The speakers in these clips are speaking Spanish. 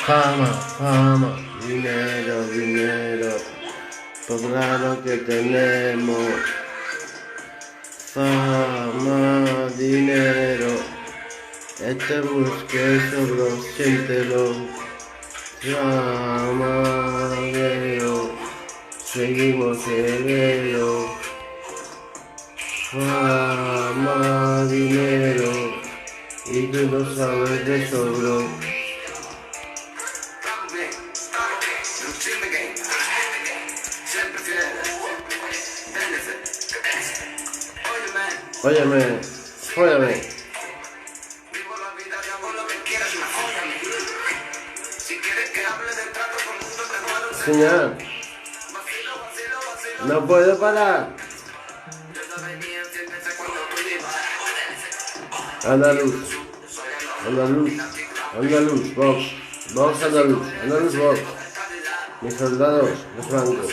Fama, fama, dinero, dinero, por lo que tenemos. Fama, dinero, este busque solo siéntelo. Fama, dinero, seguimos en ello. Fama, dinero, y tú no sabes de eso, bro. Óyeme, óyeme. Señor, no puedo parar. Andaluz, andaluz, andaluz, Vox andaluz, andaluz Vox. Mis soldados de Franco.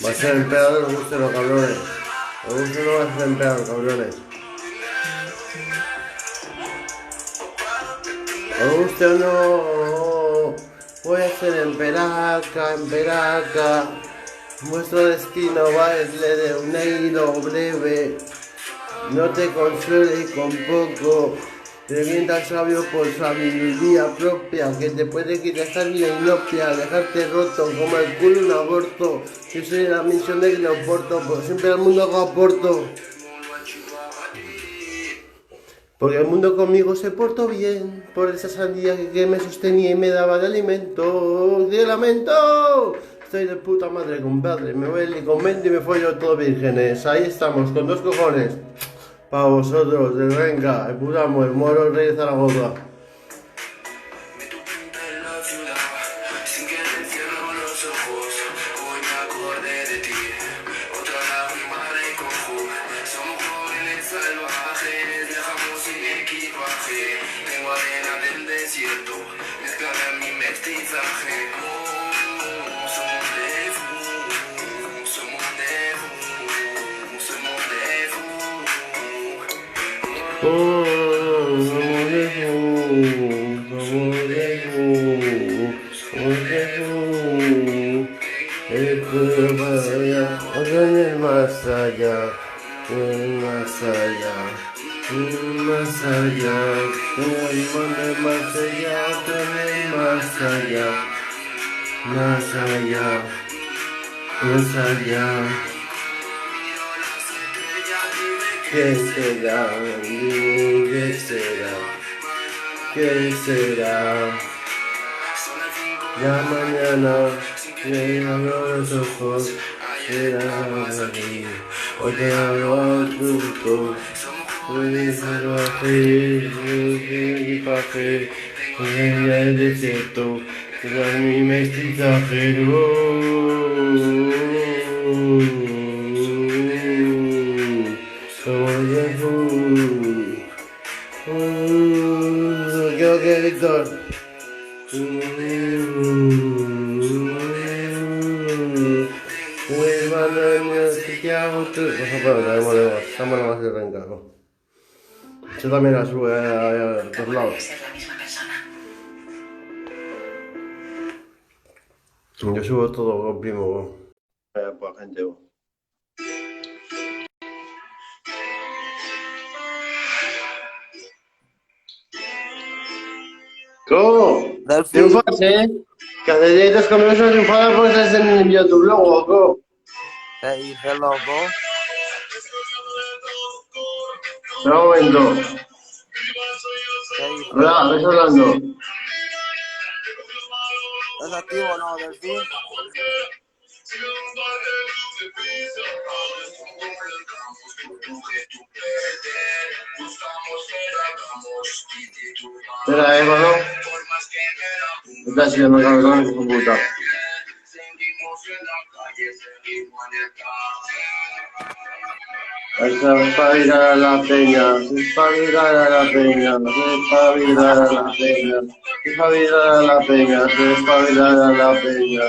Va a ser emperador, os gusten los cabrones. Os gusten no va a ser emperador, cabrones. Os guste o no, voy a ser emperaca, emperaca. Vuestro destino va a ser de un hilo breve. No te consueles con poco. Revienta sabio por sabiduría propia, que te puede quitar la inopia, dejarte roto como el culo un aborto. Yo soy la misión de que lo porto, porque siempre al mundo hago aporto. Porque el mundo conmigo se portó bien, por esa sandía que me sostenía y me daba de alimento. ¡De lamento! Estoy de puta madre, compadre, me voy al convento y me follo todos vírgenes. Ahí estamos, con 2 cojones. Para vosotros, del venga, el putamo, el moro, el rey de Zaragoza. Más allá, más allá, más allá, más allá, más allá, más allá, más allá. ¿Qué será? ¿Qué será? ¿Qué será? Ya mañana, que abro los ojos. Hoy te abro al turco, puedes salvaje, equipaje, en el desierto, será mi mestizaje. Creo que Víctor. Cámara más de reencargo. Yo también la sube a todos lados. Yo subo todo con primo. Pues gente. ¿Cómo? Triunfas, Que hace días conmigo no triunfaba porque estás en YouTube luego, ¿cómo? ¿Qué dices, loco? Un momento. ¿Qué dices? Hola, ¿ves hablando? ¿Estás activo o no, Delfín? Espera, hermano. Estás haciendo cabrón, hijo puta. se espabilará la peña, se espabilará la peña, se espabilará la peña, se espabilará la peña, se espabilará la peña,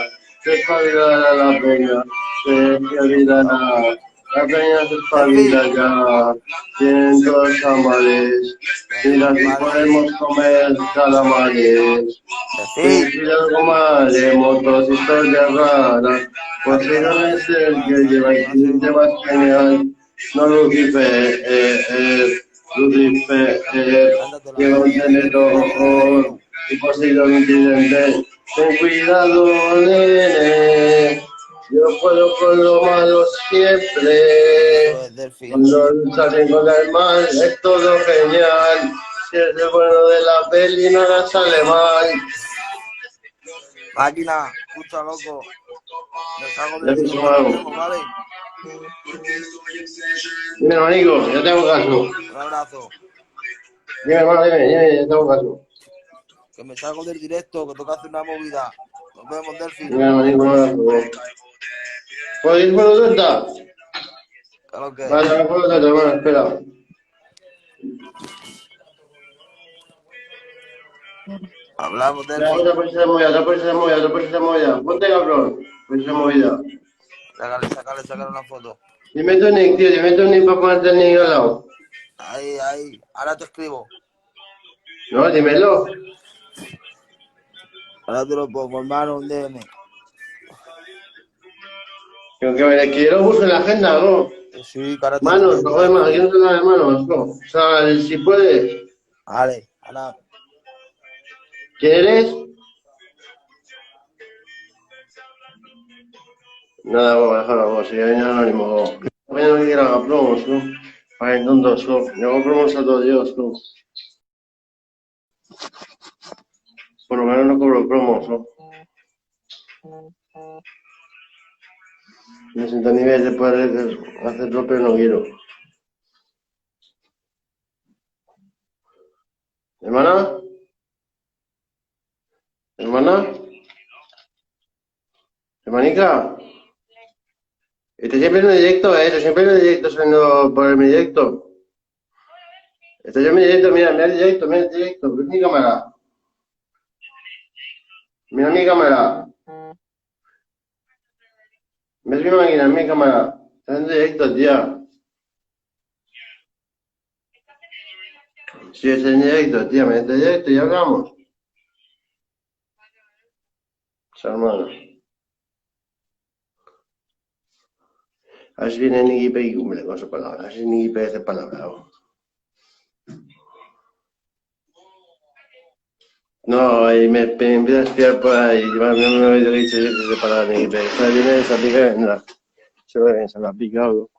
se espabilará la peña, se espabilará. La peña se espabila Delfín. ya, cientos amares, mira si podemos comer calamares. Delfín. Si algo más de motos, historias raras, Poseidón es el que lleva el tema genial, no Lucifer, Lucifer, Cántatelo lleva ahí, un tenedor, y Poseidón incidente, ten cuidado, nene, yo puedo con lo malo siempre, Eso es Delfín. cuando salen con el mal es todo genial, si es el bueno de la peli no la sale mal. Máquina, escucha, loco. Me salgo Ya del te directo y sumo nos algo. vemos, ¿vale? Dime, hermanico, ya tengo caso. Un abrazo. Dime, hermano, dime, ya tengo caso. Que me salgo del directo, que toca hacer una movida. Nos vemos, Delfín. Dime, hermanico, un abrazo. ¿Puedo ir por la torta? Claro que. Vale, me por la torta, hermano, espera. Hablamos, Ya, Delfín. otra posición de movida, otra posición de movida, otra posición de movida. Ponte, cabrón. Posición de movida. Sácale una foto. Dime tu nick, tío, dime tu nick para ponerte el nick al lado. Ahí. Ahora te escribo. No, dímelo. Ahora te lo pongo, hermano, un DM. Que yo lo busque en la agenda, ¿no? Sí, que ahora te Manos, escribo, no joder más, aquí Delfín. no se nada de manos, ¿no? O sea, si puedes. Vale, ahora. ¿Quién eres? Nada, vamos a dejarlo, vamos, si hay anónimo. Mañana no quiero hacer promos, ¿no? Ay, tontos, ¿no? Yo hago promos a todo Dios, ¿no? Por lo menos no cobro promos, ¿no? Me siento a nivel de poder hacerlo, pero no quiero. ¿Hermana? ¿Hermana? ¿Hermanica? Estoy siempre en el directo, estoy siempre en el directo, saliendo por mi directo. Estoy en mi directo, mira el directo, mira el directo, ves mi cámara. Mira mi cámara. ¿Ves mi máquina? Mi cámara. Estás en directo, tía. Sí, estoy en directo, tía, me estoy en directo y hablamos. Hermano. Así viene Nicky Peggy y cumple con su palabra. Así Nicky Peggy hace palabra. No, y me empieza a espiar por ahí. No me he oído que dice de palabra Nicky Peggy. Esta viene esa pica y vendrá. Se la ha picado.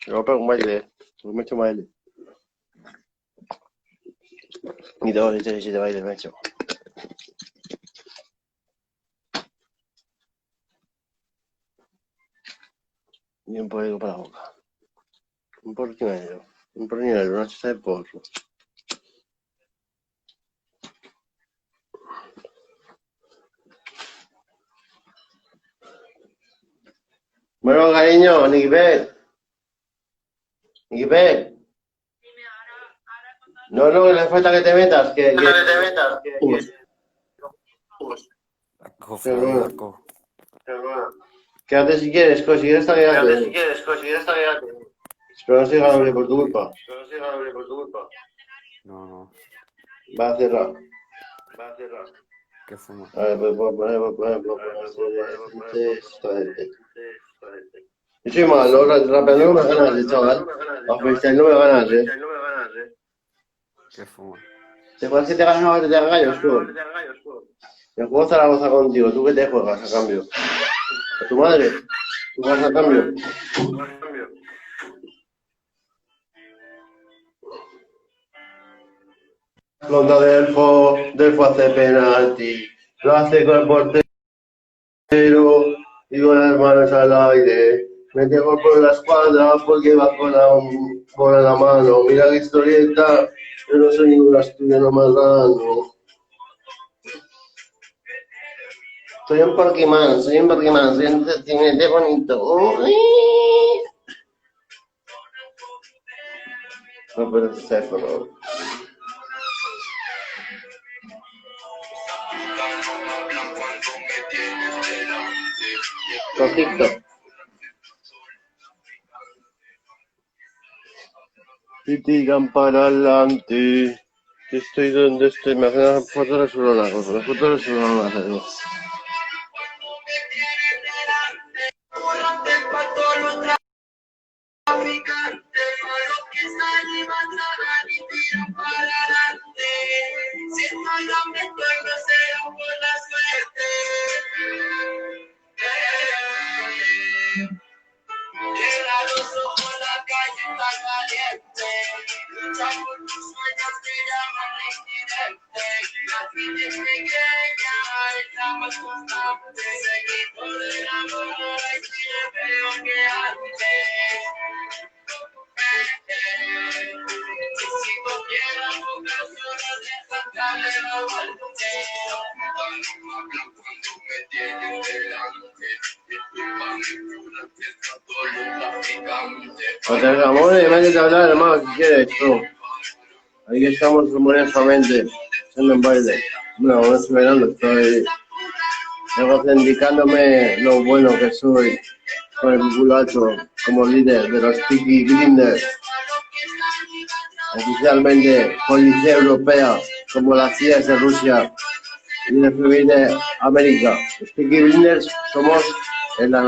Se va a pegar un baile. Me he hecho un baile. Y 2 y 3 y 7 bailes me he hecho. Y un poquito para la boca. Un porquinero. Un porquinero, una chista de porro. Bueno, cariño, Nicky Peggy. Nicky Peggy. No, que le falta que te metas, que... Franco. Quédate si quieres, si quieres quédate. Pero no siga doble por tu culpa. No. Va a cerrar. ¿Qué fuma? A ver, pues poner. Yo soy malo, rapeando no me ganas, chaval. A freestyle no me ganas, ¿Qué fuma? ¿Te acuerdas que te ganas una batalla de gallos, tú? Me juego Zaragoza contigo, ¿tú qué te juegas a cambio? ¿A tu madre? ¿Tú juegas a cambio? Contra Delfo hace penalti, lo hace con el portero y con las manos al aire. Mete gol por la espalda porque va con la bola en la mano. Mira qué historieta, yo no soy ningún asturiano más grande. Soy un Pokémon, soy un de bonito. No puedo hacer teléfono. Cojito. Y tiran para adelante. Estoy donde estoy. Me hacen las fotos de su lona. Las fotos de su lona. José Ramón, además de hablar, hermano, ¿qué quieres tú? Ahí estamos rumorosamente, haciendo un baile. Bueno, no estoy bailando, estoy reivindicándome lo bueno que soy con el culo alto como líder de los Peaky Blinders. Oficialmente Policía Europea, como la CIA de Rusia y el FBI de América. Los Peaky Blinders somos la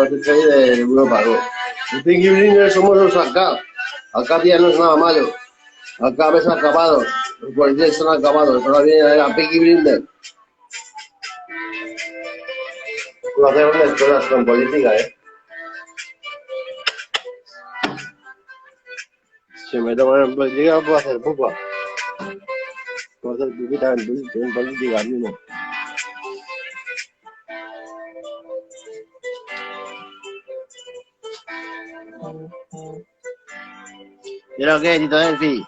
policía de Europa, ¿no? Los Peaky Blinders somos los acá. Acá ya no es nada malo. Acá ves acabados. Los policías son acabados. Ahora viene la Peaky Blinders. No hacemos escuelas con política, Si me toman en política, puedo hacer pupa. Puedo hacer pupita en política mismo. ¿Y lo que, Tito Delphi?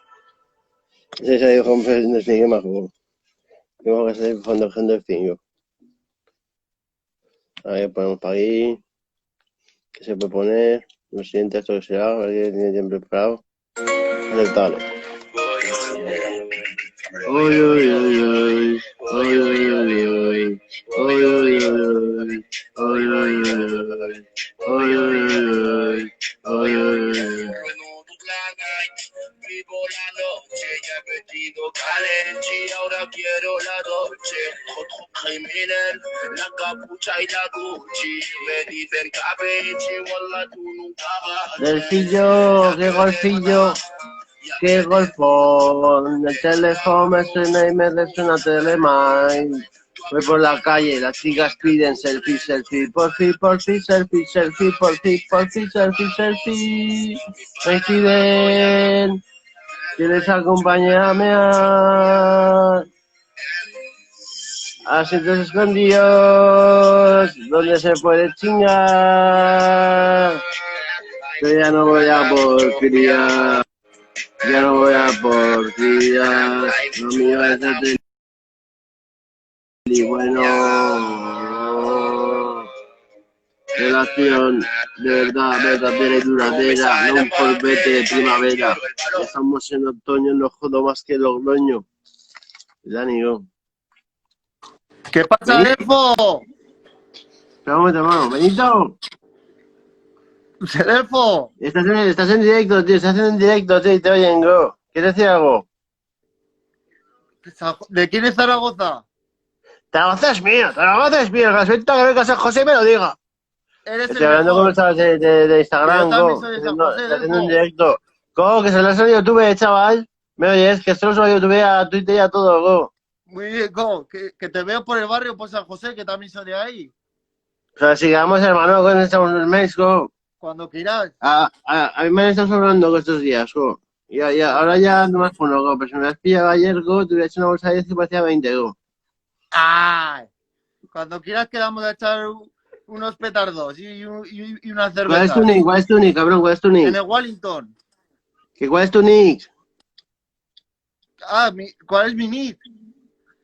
Ese se dijo un Delphi que más jugó. Tengo que ser fondo Delphi yo. Ahí ponemos para ahí. ¿Qué se puede poner? Lo siguiente, esto que será. A ver qué tiene tiempo preparado. Aceptable. Oy, oy, oy, oy. Oy, oy, oy, oy. Oy, oy, oy, oy. Oy, oy, oy, oy. Oy, oy, oy, oy. Oy, oy, oy. Vivo la noche, ya he metido Calenchi, ahora quiero la Dolce, otro criminal, la capucha y la Gucci, me dicen Capichi, wallah tú nunca vas. Delfillo, qué golfillo, qué golfón, el teléfono me suena y me resuena Telemine. Voy por la calle, las chicas piden selfie, selfie, por fin, selfie, selfie, por fin, selfie, selfie. Me piden, ¿quieres acompañarme a sitios escondidos donde se puede chingar? Yo ya no voy a porquería, ya no voy a porquería, lo mío es el y bueno, relación de verdad, verdadera y duradera, no un polvete de primavera. Estamos en otoño, no jodo más que Logroño. Dani, yo. ¿Qué pasa, Elfo? Espera un momento, hermano. Benito. Elfo. Estás en directo, tío. Estás en directo, tío. Y te oyen, go. ¿Quieres decir algo? ¿De quién es Zaragoza? Zaragoza es mío. Zaragoza es mío. El respecto a que venga San José me lo diga. Eres Estoy hablando con chavales de Instagram, yo también go. soy de San José, Estás haciendo un directo. Go, que se lo has salido a YouTube, chaval. ¿Me oyes? Que esto lo subo a YouTube, a Twitter y a todo, go. Muy bien, go. Que te veo por el barrio, por San José, que también soy de ahí. O sea, sigamos, hermano, con estos meses, go. Cuando quieras. A mí me han estado sobrando estos días, go. Ahora ya no más fono, go. Pero si me has pillado ayer, go, te hubiera hecho una bolsa de 10 y parecía 20, go. ¡Ay! Cuando quieras quedamos a echar unos petardos y una cerveza. ¿Cuál es tu nick? ¿Cuál es tu nick, cabrón? ¿Cuál es tu nick? En el Wellington. ¿Cuál es tu nick? ¿Cuál es mi nick?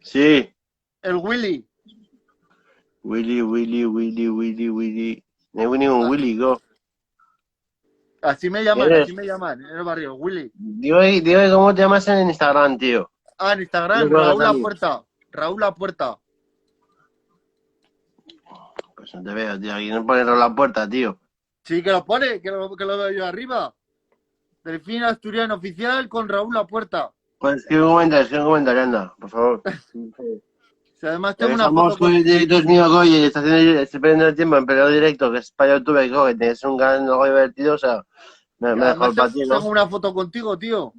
Sí. El Willy. Willy. No hay ningún Willy, go. Así me llaman en el barrio, Willy. Digo, ¿cómo te llamas en Instagram, tío? Ah, en Instagram, No Raúl cuelgas a La mí. Puerta. Raúl La Puerta. Pues no te veo, tío. Aquí no pones la puerta, tío. Sí, que lo pone, que lo veo yo arriba. Delfín Asturiano Oficial con Raúl La Puerta. Pues escribe un comentario, anda, por favor. Si además tengo una Estamos foto con el directo mío, coño, y estoy perdiendo el tiempo en periodo directo, que es para YouTube, coño, que tienes un canal algo divertido, o sea, me Además dejo para ti, tengo ¿no? una foto contigo, tío.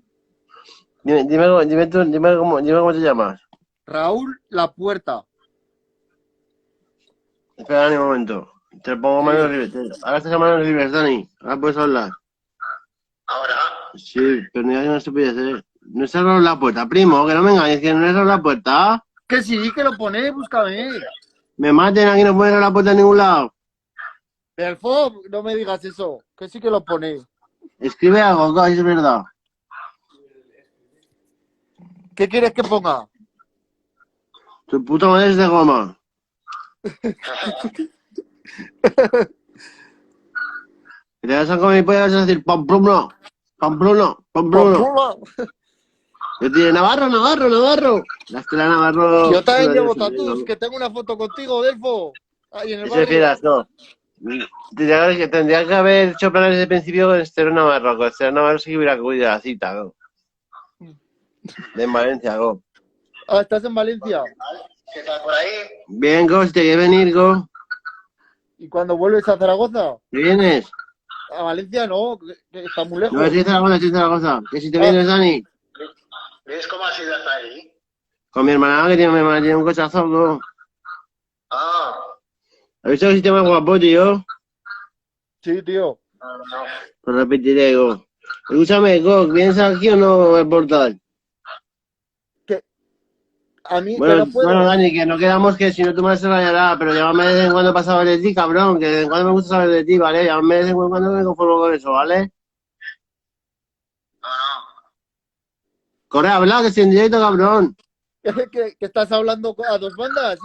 Dime cómo te llamas. Raúl La Puerta. Espera un momento. Te pongo Sí. manos libres. Ahora estás a manos libres, Dani. Ahora puedes hablar. Ahora. Sí, pero no una estupidez, No es cerrar la puerta, primo, que no me engañes, que no es cerrar la puerta. Que sí, que lo pone, búscame. Me maten, aquí no pueden cerrar la puerta en ningún lado. Delfo, no me digas eso. Que sí que lo pone. Escribe algo, coño, es verdad. ¿Qué quieres que ponga? Tu puta madre es de goma. Que te vas a comer y puedes decir Pamplona. Pamplona. Yo te diré Navarro. La Estela Navarro. Yo también llevo tatús, que tengo una foto contigo, Delfo. Ahí en el Eso barrio. fieras, no. Tendría que haber hecho planes desde el principio con Estela Navarro. Con Estela Navarro sí que hubiera cogido la cita, ¿no? De Valencia, go. Ah, ¿estás en Valencia? ¿Qué tal por ahí? Bien, go, si te quieres venir, go. ¿Y cuando vuelves a Zaragoza? ¿Te vienes? A Valencia no, que está muy lejos. No, estoy en Zaragoza. Que si te vienes, Dani. ¿Ves cómo has ido hasta ahí? Con mi hermana, que tiene un cochazo, go. Ah. ¿Has visto que si te más guapo, tío? Sí, tío. No. Lo repetiré, go. Escúchame, go, ¿vienes aquí o no al portal? A mí, Bueno, que no puedo. Dani, que no quedamos que si no tú me se rayará, pero llámame de vez en cuando para saber de ti, cabrón, que de vez en cuando me gusta saber de ti, ¿vale? Llámame de vez en cuando me conformo con eso, ¿vale? No. Corre, habla, que estoy en directo, cabrón. Que estás hablando a dos bandas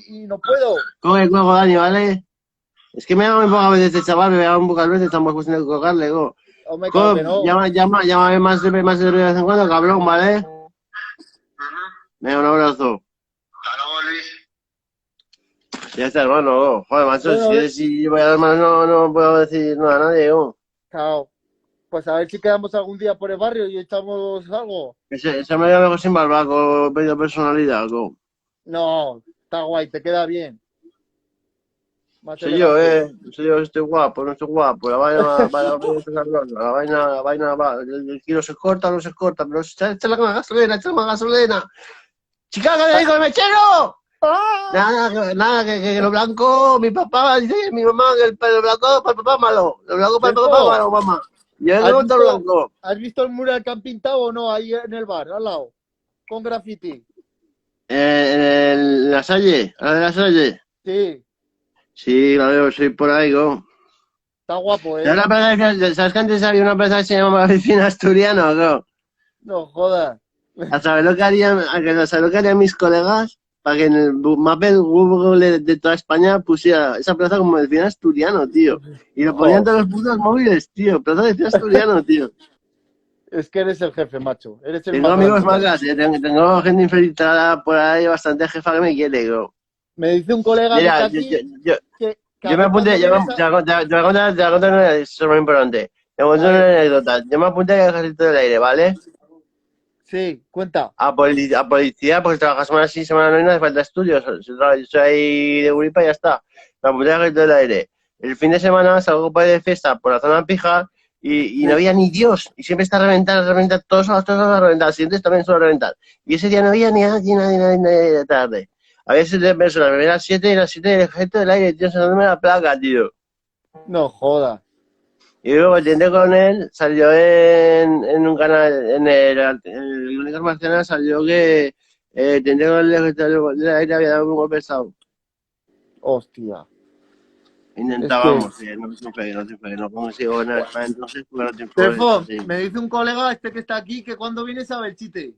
y no puedo. Coge luego, Dani, ¿vale? Es que me llaman pocas veces este chaval, me llaman pocas veces, estamos cuestión de cogerle, go. Hombre, claro que no. Llámame más de vez en cuando, cabrón, ¿vale? Venga, un abrazo. Hasta luego, Luis. Ya está, hermano, go. Joder, macho, Bueno, si voy a dar más no puedo decir nada a nadie, go. Chao. Pues a ver si quedamos algún día por el barrio y echamos algo. Ese me llama sin barbaco, medio personalidad, go. No, está guay, te queda bien. Más Soy yo, elegante. soy yo, estoy guapo, no estoy guapo, la vaina va, el kilo se corta, no se corta, pero échale más gasolina. ¡Chica, que le digo el mechero! Nada, que lo blanco, mi papá, dice mi mamá, que el pelo blanco para el papá malo, lo blanco para el papá malo, mamá. Yo no monto blanco. ¿Has visto el mural que han pintado o no ahí en el bar, al lado? Con graffiti. En la Salle, a la de la Salle. Sí, Sí, la veo, soy por ahí, go. está guapo, ¿Sabes que antes había una plaza que se llamaba Delfín Asturiano, go? No jodas. ¿A saber lo que harían mis colegas? Para que en el mapa del Google de toda España pusiera esa plaza como Delfín Asturiano, tío. Y lo ponían todos los putos móviles, tío. Plaza Delfín Asturiano, tío. Es que eres el jefe, macho. Eres el Tengo más amigos grande. macas, tengo gente infiltrada por ahí, bastante jefa que me quiere, go. Me dice un colega que Mira, está aquí que yo me apunté, te voy a contar una, eso es muy importante. Te voy a contar una anécdota. Yo me apunté al ejército del aire, ¿vale? Sí, cuenta. A policía, porque trabajas semana sí, semana no, y no hace falta estudios. Yo soy ahí de Uripa y ya está. Me apunté al ejército del aire. El fin de semana salgo para ir de fiesta por la zona pija y no había ni Dios. Y siempre está a reventar, todos a reventar. Los siguientes también suelen reventar. Y ese día no había ni nadie de tarde. Había 7 personas, me las 7 y las 7 del ejército del aire, tío, enseñándome la placa, tío. No jodas. Y luego el Teniente Coronel salió en un canal, en el Crónicas Marcianas salió que el Teniente Coronel del ejército del aire había dado un golpe de estado. Hostia. Intentábamos, no triunfé, no consigo ganar para entonces, porque no triunfé. Telefón, Sí. me dice un colega este que está aquí que cuando vienes a Belchite.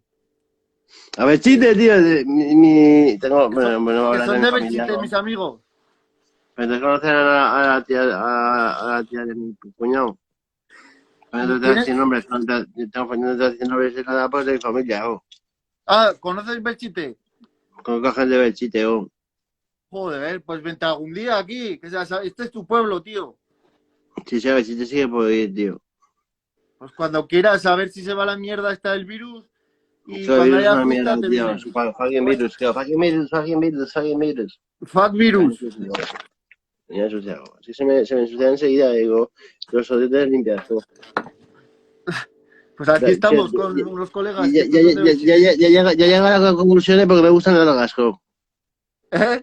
A ver, chiste, tío. Tengo, bueno, Que hablar de son mi de familia. Belchite, mis amigos. Pero te conocen a la tía de mi cuñado. No te ¿Quién es? sin nombres, no te sin nombres de nada, pues de mi familia, Ah, ¿conoces Belchite? Conozco gente de Belchite, Joder, pues vente algún día aquí. Que este es tu pueblo, tío. Si se Belchite sigue por ir, tío. Pues cuando quieras saber si se va la mierda esta del virus y Eso el cuando virus es haya una mierda, fiesta te tío. vienes. Es un fucking virus, tío. Fucking virus. Fuck virus. Me he ensuciado. Si se me ensucia enseguida, digo, los odios limpias, tú. Pues aquí estamos con unos colegas que Ya estos son de Belchite. llega a las conclusiones porque me gustan las largas, jo. ¿Eh?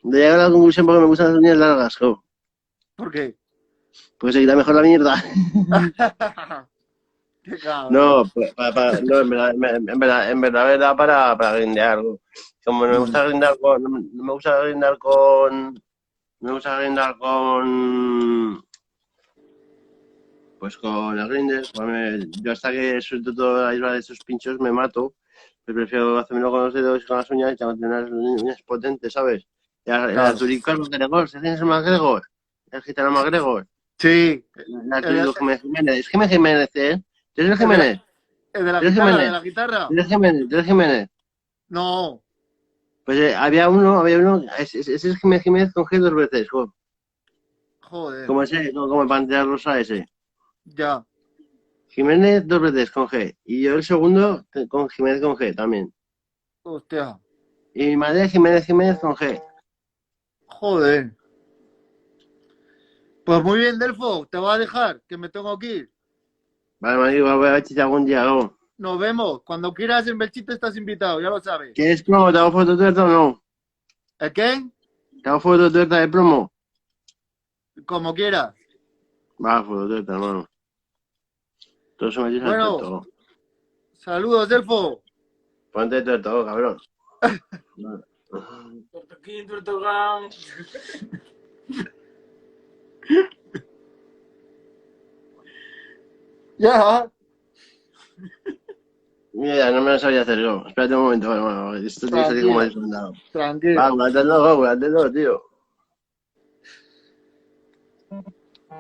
Ya llega a la conclusión porque me gustan las uñas largas, jo. ¿Por qué? Pues se quita mejor la mierda. Qué cabrón. No, no, en verdad, para grindear. Como no me gusta grindar con, no me gusta grindar con, no me gusta grindar con, pues con el grinder. Yo hasta que suelto toda la isla de esos pinchos me mato. Pero prefiero hacérmelo con los dedos y con las uñas y tengo que tener unas uñas potentes, ¿sabes? El Claro. Arturico MacGregor, ¿se tienes el MacGregor? El gitano MacGregor. Sí. El Arturico Jiménez. Es Jiménez, ¿eh? ¿Tienes el ¿El de la, Jiménez? el de la ¿Tienes guitarra? Jiménez? ¿De la guitarra? ¿Tienes Jiménez? No. Pues había uno, ese es Jiménez con G dos veces, jo. Joder. Como el Pantera Rosa ese. Ya. Jiménez dos veces con G. Y yo el segundo con Jiménez con G también. Hostia. Y mi madre Jiménez con G. Joder. Pues muy bien, Delfo. Te voy a dejar, que me tengo que ir. Vale, marico, voy a ver si te algún día, jo. Nos vemos. Cuando quieras en Belchite estás invitado, ya lo sabes. ¿Quieres promo? ¿Te hago foto tuerta o no? ¿El qué? ¿Te hago foto tuerta de promo? Como quieras. Va, foto tuerta, hermano. Todo se me dice al Bueno, tuerto. saludos, Delfo. Ponte tuerto, cabrón. Ya. Mira, no me lo sabía hacer yo. Espérate un momento, hermano. Esto tiene que salir como desfundado. Tranquilo. Va, cuéntatelo, tío.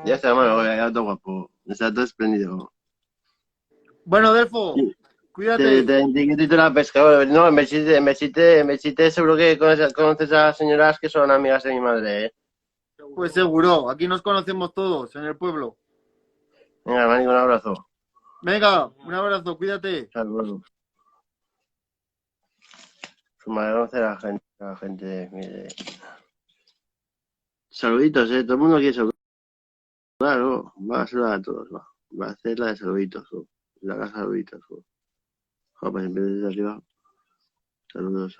Ya está, hermano, ya todo guapo. Está todo espléndido. Bueno, Delfo, cuídate. Te etiqueto la pesca. No, en Belchite seguro que conoces a señoras que son amigas de mi madre, ¿eh? Pues seguro, aquí nos conocemos todos en el pueblo. Venga, hermano, un abrazo. Venga, un abrazo, cuídate. Saludos. Su madre conoce a la gente, mire. Saluditos, todo el mundo quiere saludar. Claro, va a saludar a todos, va. Va a hacer la de saluditos, la de saluditos, pues empieza desde arriba. Saludos.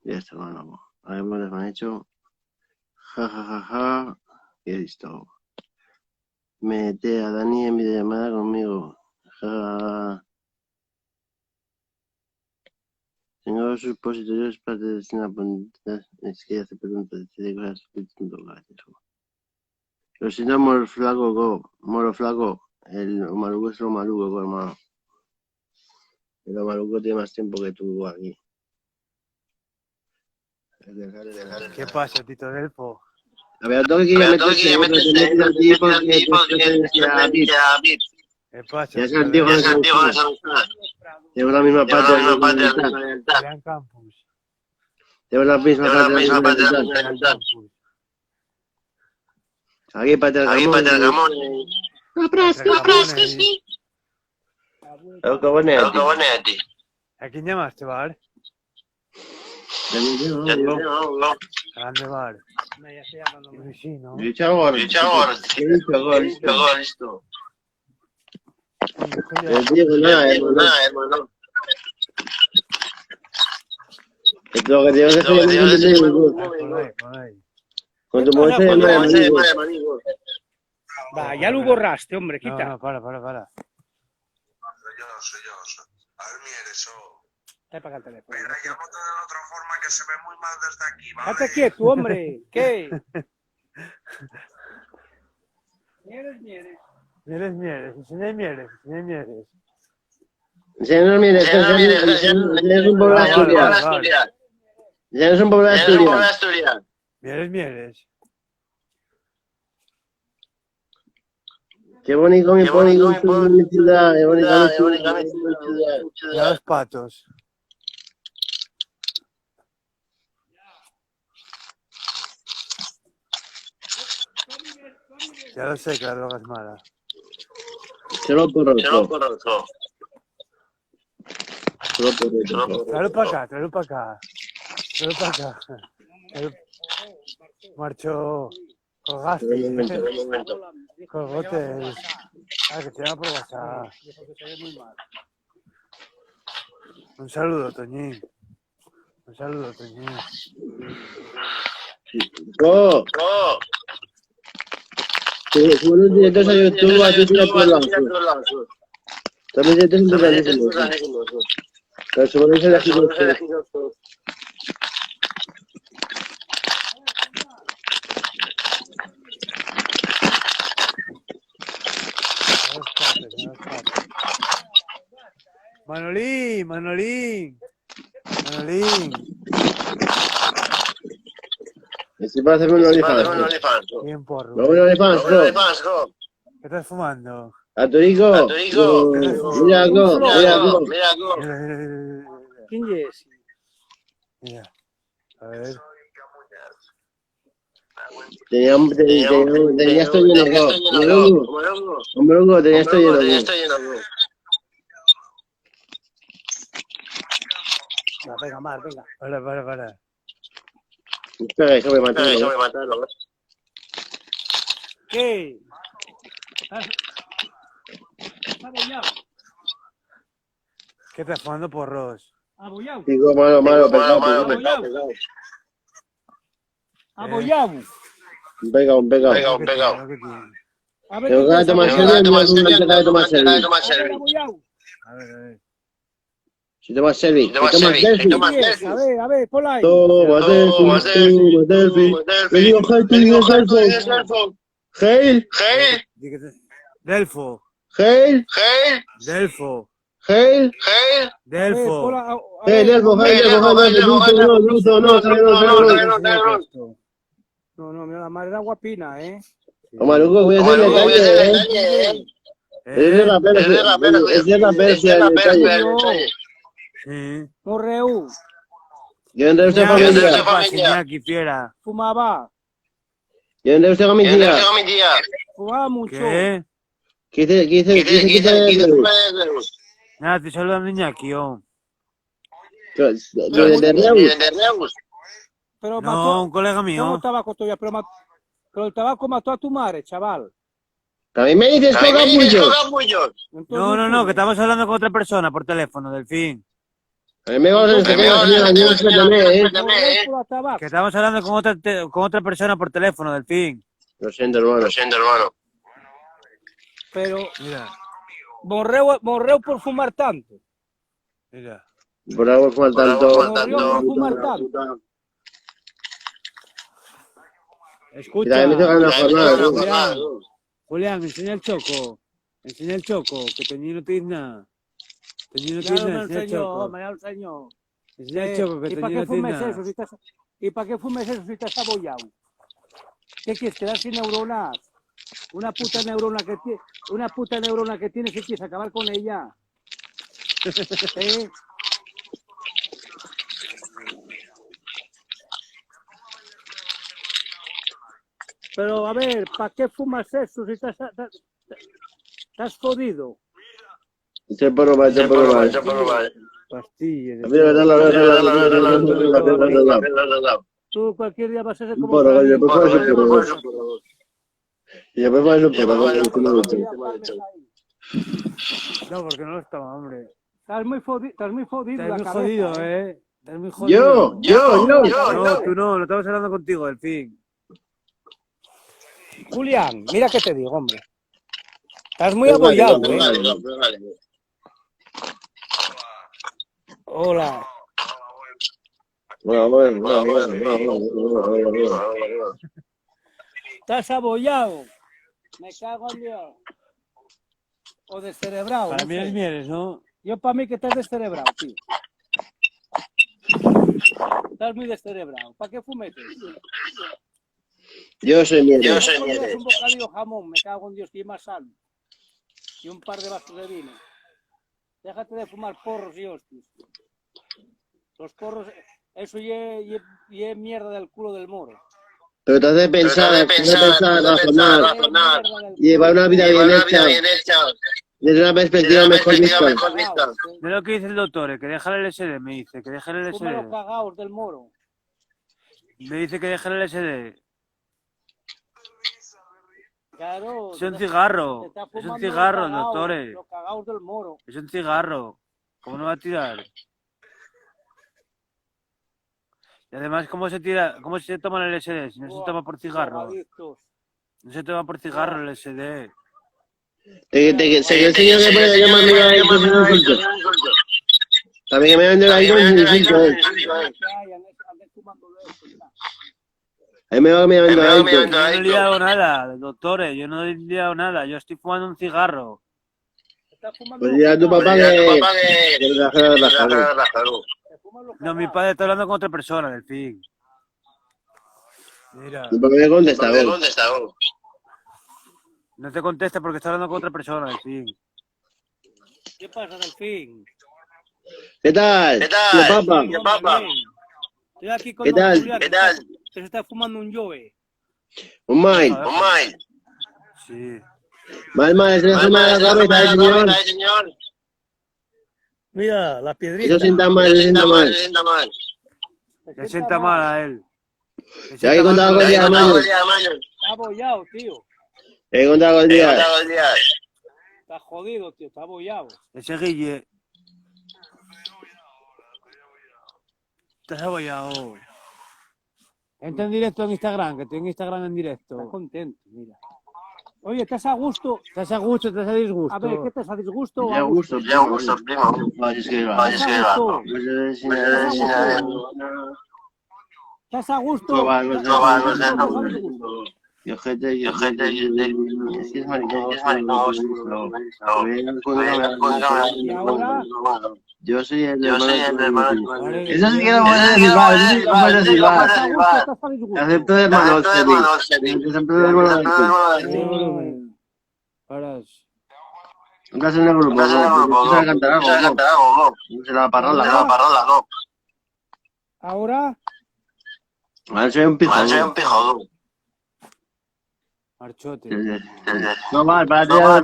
Ya está, hermano. A ver, me han hecho. Ja. Y listo. Mete a Dani en videollamada conmigo. Ja. Tengo supositorios para decir una pregunta. Es que hace preguntas de cosas. Lo siento, moro flaco. El maluco es lo maluco, hermano. El maluco tiene más tiempo que tú aquí. ¿Qué pasa, Tito Delfo? A ver, tengo que ir a meterse el tipo que ¿Qué pasa? ya es Tito antiguo Delfo? de Llevo la misma parte del Gran Campus. Llevo la misma parte del Gran Campus. Aquí para el Gamón. No pras que sí. El Cabonete. ¿A quién llamaste, Bar? Grande Bar. Sí, ¿no? Dicho ahora. Listo. Digo nada, hermano. Lo que tienes que hacer es Por ahí. con tu mujer de hermano. Va, ya lo borraste, hombre, quita. No, para. Soy yo. A ver, mi eres, Te apaga el teléfono. Mira, llámate de la otra forma que se ve muy mal desde aquí, ¿vale? ¡Estate quieto, hombre! ¿Qué? Mieres. Mieres, enseña mieres. Ya no, mira, ya es un pueblo de Asturias. Ya es un pueblo de Asturias. Mieres. Qué bonito mi pueblo, mi ciudad, qué bonito mi ciudad. Ya los patos. Ya lo sé que la droga es mala. Solo por otro. Tráelo para acá. Marcho. Colgotes. Que te llama por WhatsApp. Un saludo, Toñín. ¡Oh! Buenos directos a YouTube, a ti tira por lados. También ya te importantísimo. Pero se ponen elegidos. Manolín. Estoy para hacerme un OnlyFans. Bien porro. No, un OnlyFans, bro. ¿Qué estás fumando? Arturico. Mira, go. ¿Quién es? Mira. A ver. Tenía esto lleno, Hombre, tenía esto lleno. Venga, Mar, venga. Para. Espera, déjame matarlo. ¿Qué? ¿Está abollado? ¿Qué estás fumando porros? ¿Abollado? Digo, malo, pegado. ¿Abollado? Un pegado. ¿Qué tiene? A ver, Tengo que tomar serio, abollado. A ver. Si tomas selfie. A ver, ponla ahí. Toma selfie. Le digo, Hail. Delfo. Hail. Delfo. No, mira, la madre era guapina, ¿eh? O Maruco, voy a hacer detalle, Es de rapero, Sí. Morreu, Yo entré usted familia. Iñaki, fiera. fumaba, Yo entré usted familia. fumaba mucho. ¿Qué? ¿Qué dice? Nada, estoy saludando a Iñaki, oh. De Reus. Pero No, un colega tengo mío. tabaco todavía, pero el tabaco mató a tu madre, chaval. A mí me dices cogapullos. Entonces, No, que estamos hablando con otra persona por teléfono, Delfín. A mí me vas a decir por la tabaco. Que estamos hablando con otra persona por teléfono, Delfín. Lo siento, hermano. Pero Mira. morreu por fumar tanto. Mira. Por algo fue tanto. Morreu por fumar tanto. Escucha. Y también me toca una jornada. Julián, enseña el choco, que Toñín no tiene nada. Ya me lo enseñó. Enseña el choco, que ¿Y para Toñín qué no tiene fumes nada. eso? ¿Y para qué fumes eso si estás abollado? ¿Qué quieres? ¿Quedar sin neuronas? Una puta neurona que tienes y quieres acabar con ella. ¿Eh? Pero a ver, ¿para qué fumas eso si estás jodido? Se por mal. Pastillas. Tú cualquier día vas a ser como... Bueno, oye, pues fue eso, y después va eso, No, porque no estaba, hombre. Estás muy jodido Estás la muy cabeza, jodido, ¿eh? Estás muy jodido. Yo. No, tú no estamos hablando contigo, Delfín. Julián, mira que te digo, hombre. Estás muy abollado, ¿eh? Hola. ¿Estás abollado? Me cago en Dios. O descerebrado. Para no mí sé. es mieles, ¿no? Yo para mí que estás descerebrado, tío. Estás muy descerebrado. ¿Para qué fumetes? Yo soy Yo mierda. soy un bocadillo jamón, me cago en Dios, que es más sano. Y un par de vasos de vino. Déjate de fumar porros y hostias. Los porros, eso y es mierda del culo del moro. Pero te hace pensar, razonar, llevar una vida bien hecha, desde una perspectiva mejor vista. De lo que dice el doctor, que deja el LSD, me dice, que deja el Fuma los LSD. cagaos del moro. Me dice que deja el LSD. Claro. Es un cigarro. te está Es un fumando cigarro, los cagaos, doctores. Los cagaos del moro. Es un cigarro. ¿Cómo no va a tirar? Y además, ¿cómo se tira? ¿Cómo se toma el LSD? Si no se toma por cigarro. Drogadictos. No se toma por cigarro el LSD. Te enseño que puede llamar mi adicto sin insulto. También que me vende el adicto sin insulto. Anden fumando de esto, ya. A mí me va que me vende el adicto. Yo no he liado nada, doctores. Yo no he liado nada. Yo estoy fumando un cigarro. Está fumando Pues los dirá a tu cagaos. papá que le traje la rajaru. Te fuman los No, mi cagaos. padre está hablando con otra persona, del fin. Mira, ¿Y por qué me contesta? no te contesta porque está hablando con otra persona, del fin. ¿Qué pasa, Delfín? ¿Qué tal? ¿Qué papa? Estoy aquí con ¿Qué don tal? Julián, que se está fumando un Joe. Un mile. Sí. Mal, se le fuma la cabeza, señor. Mira, la piedrita. Eso sienta mal, eso sienta mal. Le sienta mal a él. Le Ya que sienta contaba mal con el día de mayo. Está abollado, tío. He contado con el día. Está jodido, tío. Está abollado. ese Guille. Estás abollado. Entra en directo en Instagram, que estoy en Instagram en Está directo. contento, mira. Oye, ¿estás a gusto? ¿Estás a gusto? ¿Estás a disgusto? A ver, ¿qué estás a disgusto? o Ya a gusto, primo. Vaya, es que va. ¿Estás a gusto? ¿Estás a gusto? Yo gente, si es maricón, Y ahora, yo soy el hermano. Vale, Eso sí que no puede silbar, eso sí que no puede silbar. ¿estás a gusto? ¿Estás a disgusto? Acepto de hermano, acepto de hermano. ahora Nunca se en el grupo, no se va a cantar algo, no se la parrola, no. Ahora, Ahora soy un pijo. marchote. No mal, para tirar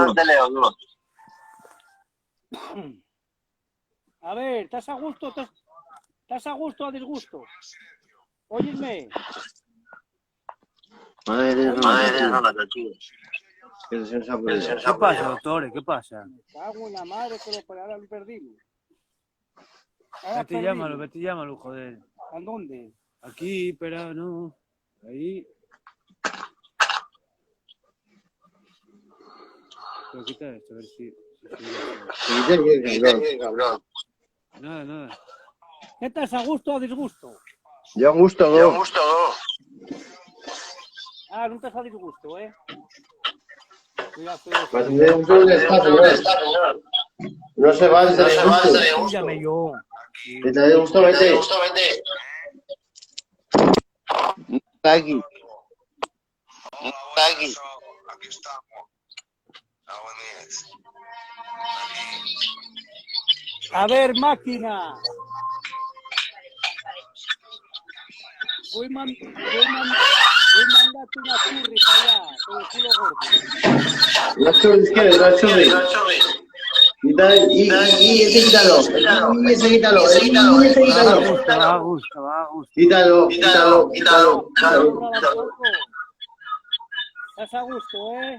un teleo. a ver, ¿estás a gusto? ¿Estás a gusto o a disgusto? Óyeme. Madre de Dios, ¿Qué pasa, doctores? ¿Qué pasa? Cago en la madre que lo han perdido. Ahora Vete y llámalo, joder. ¿A dónde? Aquí, pero no. Ahí. Pero quita esto, a ver si Nada. ¿Qué estás a gusto o a disgusto? Yo gusto, ¿no? Ah, no estás a disgusto, ¿eh? Mira, Pues me gusta un señor. No se va de gusto. Llame yo. Si te de gusto, vete. Aquí. Aquí estamos. A ver, máquina. Voy mandarte una churri para allá, con el culo gordo. Una churri. Y ese quítalo. Y ese quítalo. Va a gusto. Quítalo. Estás a gusto, ¿eh?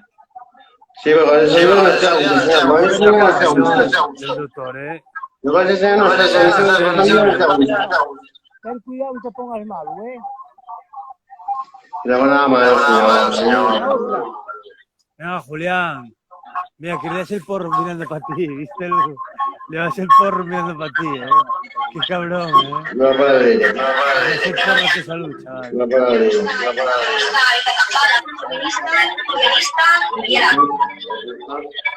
Sí, pero con eso no está a gusto. El doctor, Yo con ese no está a gusto. Ten cuidado y te pongas malo, ¿eh? No nada más, señor. Venga, Julián. Mira, quería ser porro mirando para ti, ¿viste? Llevas el porro mirando para ti, ¿eh? Qué cabrón, ¿eh? No para de ella. Llevas el porro de salud, chaval. No para de ella.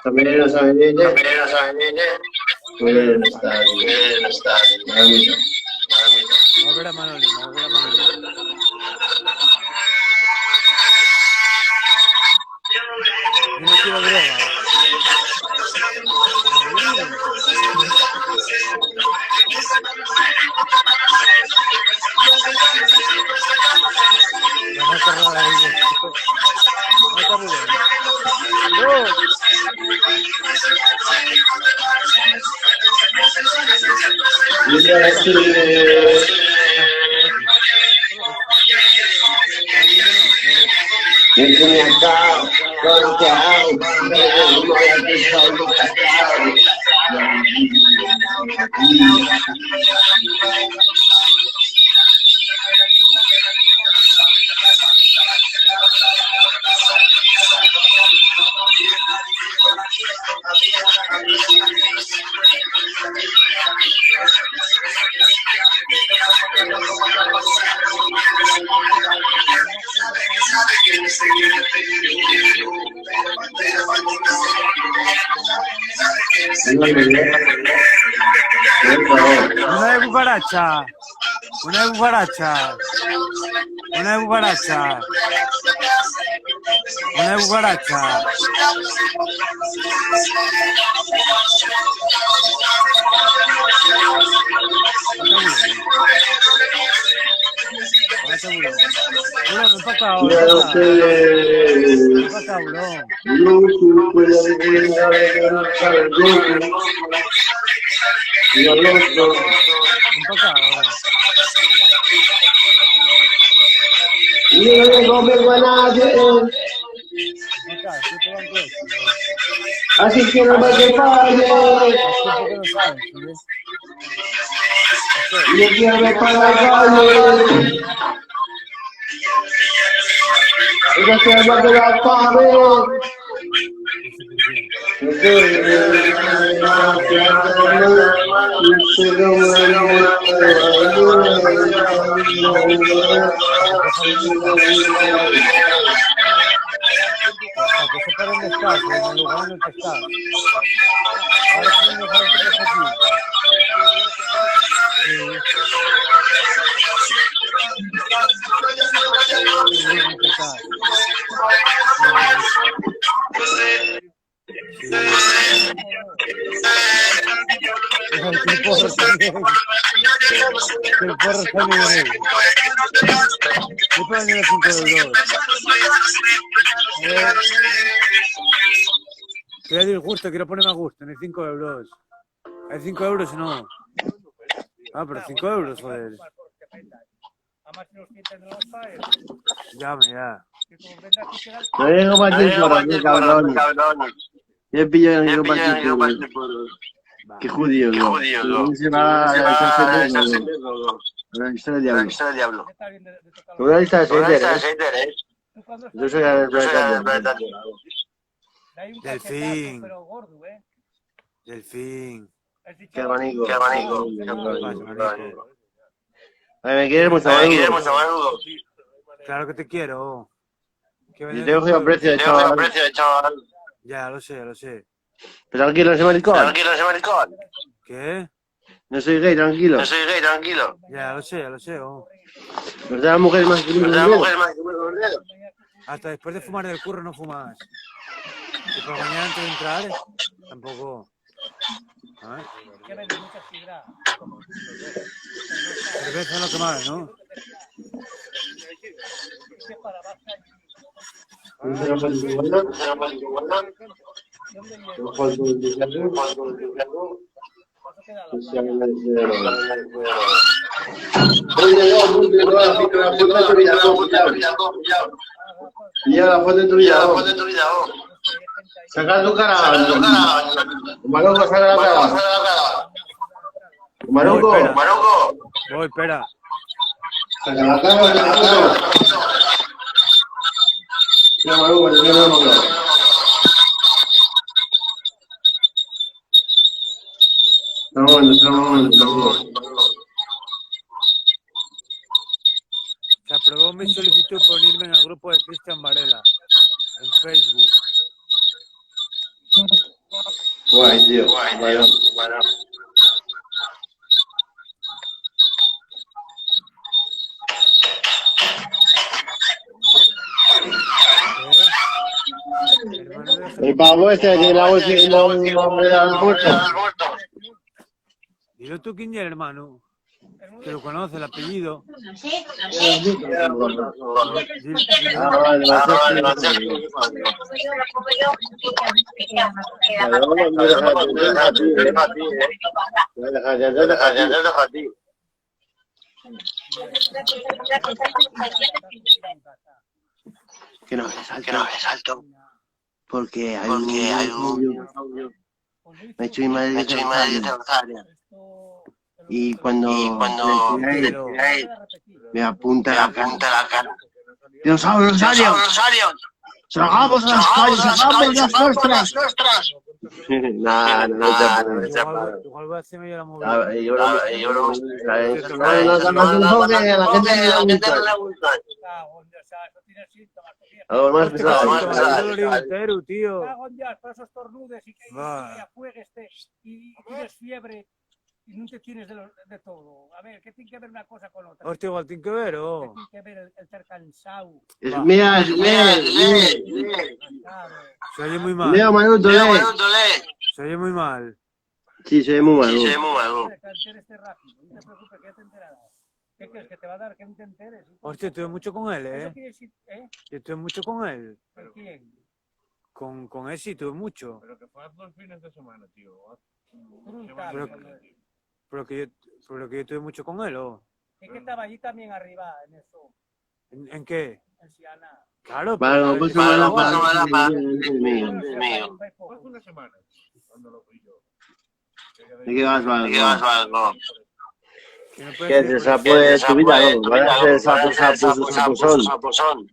También no saben ella. Pueden estar. Vamos a ver a Manoli, vamos a ver a Manoli. Yo no quiero droga. No me carga la vida. No está muy bien. No. Una de cucaracha. Una de cucaracha. Una de cucaracha. Una de cucaracha. Bro, ven para acá, bro. Ven para acá, bro. Ven para acá, bro. Así que no me falle. Yo quiero ver para la calle. Ella se va de la pared. Que sepa dónde estás, en el lugar en el que estás. Ahora sí no sabes qué pasa aquí. El porro también. El porro también. Yo puedo venir a 5 euros. Quiero decir justo, quiero ponerme a gusto, no hay 5 euros. Hay 5 euros y no. Ah, pero 5 euros, joder. Ya. No vengo para ti por aquí, cabrón. Yo pillo en el partido. Qué judío, ¿no? Se va a la lista del diablo. La lista de Sender, ¿eh? Yo soy el planeta. Delfín. Qué abanico. Ay, me quieres mucho, Manudo. Claro que te quiero. Yo te he cogido precio de chaval. Ya, lo sé. Pero tranquilo, no soy maricón. ¿Qué? No soy gay, tranquilo. Ya, lo sé. Pero las mujeres más que un dedo. Hasta después de fumar del curro no fumas. Y por mañana antes de entrar, tampoco. ¿Ah? Cerveza es lo que más, ¿no? Ya la foto de tu vida. Saca tu cara. Maroco, saca la cara. Maroco. Voy, espera. Saca la cara. Ya, Maroco, te tengo Se aprobó mi solicitud por unirme en el grupo de Cristian Varela en Facebook. Guay, tío. Bueno. Hermano de El pavo este que tiene la voz y no nombre de Alberto. Dilo tú quién es, hermano. Que lo conoce, el apellido. Ah, vale, que no hables alto. Porque hay un audio. Me ha hecho mi madre de Rosario. Y cuando me apunta la cara. ¡Dinosaurio, Rosario! ¡Salgamos a las calles! ¡Hagamos las nuestras! No te pares. Igual voy a hacerme yo la movida. Yo no la gente no le gusta. Algo más pesado. Entero, tío. Cago en Dios, por esos tornudes y que afuegues y tienes fiebre y no te tienes de todo. A ver, ¿qué tiene que ver una cosa con otra? Hostia, igual tiene que ver, ¿Qué oh. tiene que ver el ser cansado? Mira, Claro. Se oye muy mal. mira, Manuto, Se oye muy mal. Sí, se ve muy mal. Que te enteres rápido, no te preocupes, que ya te enterarás. ¿Qué crees que te va a dar que no te enteres? Hostia, estuve mucho con él, Eso quiere decir, Yo estuve mucho con él. ¿Con quién? Con él sí, tuve mucho. Pero que fue hace 2 fines de semana, tío. Pero que yo tuve mucho con él, oh. Es que estaba allí también arriba, en eso, ¿En qué? en Siana. Claro, Para pero... pues la paz mío. Fue hace una semana, cuando lo fui yo. ¿De qué vas, Valgo? que no puede ¿Qué ser- te sapo de tu vida, no? Vas a ser sapozón.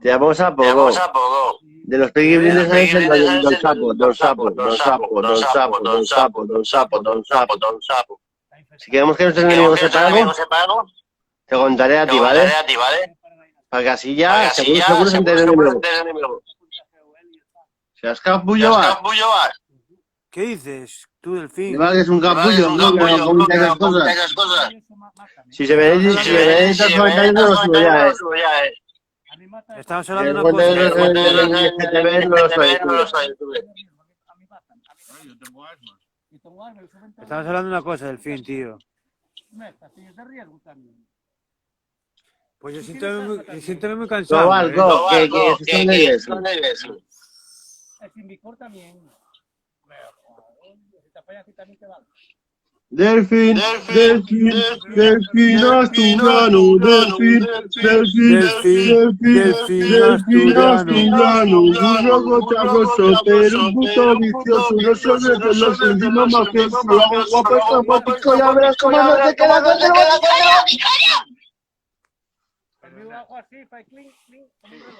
Te llamo sapo, ¿no? De los pequeños años el don sapo. Si queremos que nuestros enemigos se paguen, te contaré a ti, ¿vale? Para que así ya seguro se enteren de nuevo. Si has capullo, ¿Qué dices? Tú, Delfín. vale, es un capullo, no comenta esas cosas. Si se ven estos comentarios, no los subo ya, A mí mata. Estamos Si hablando los de una cosa. comentarios que te ven, no los subo. A mí matan. Yo tengo asma. Y tengo algo, y suben todo. Estamos hablando de una cosa, Delfín, tío. Sigues de riesgo también. Pues yo siento muy No, cansado. Valgo, que son leyes. El Simbicor también. Si te apoyas aquí también te vale. Delfín asturiano, delfín asturiano, burro gochagoso, pero un puto vicioso, no sobre todo los encima mafioso, lo hago guapo, estrambótico, ya verás cómo no te queda con el El mío hago así, para clink, clink, como un reloj.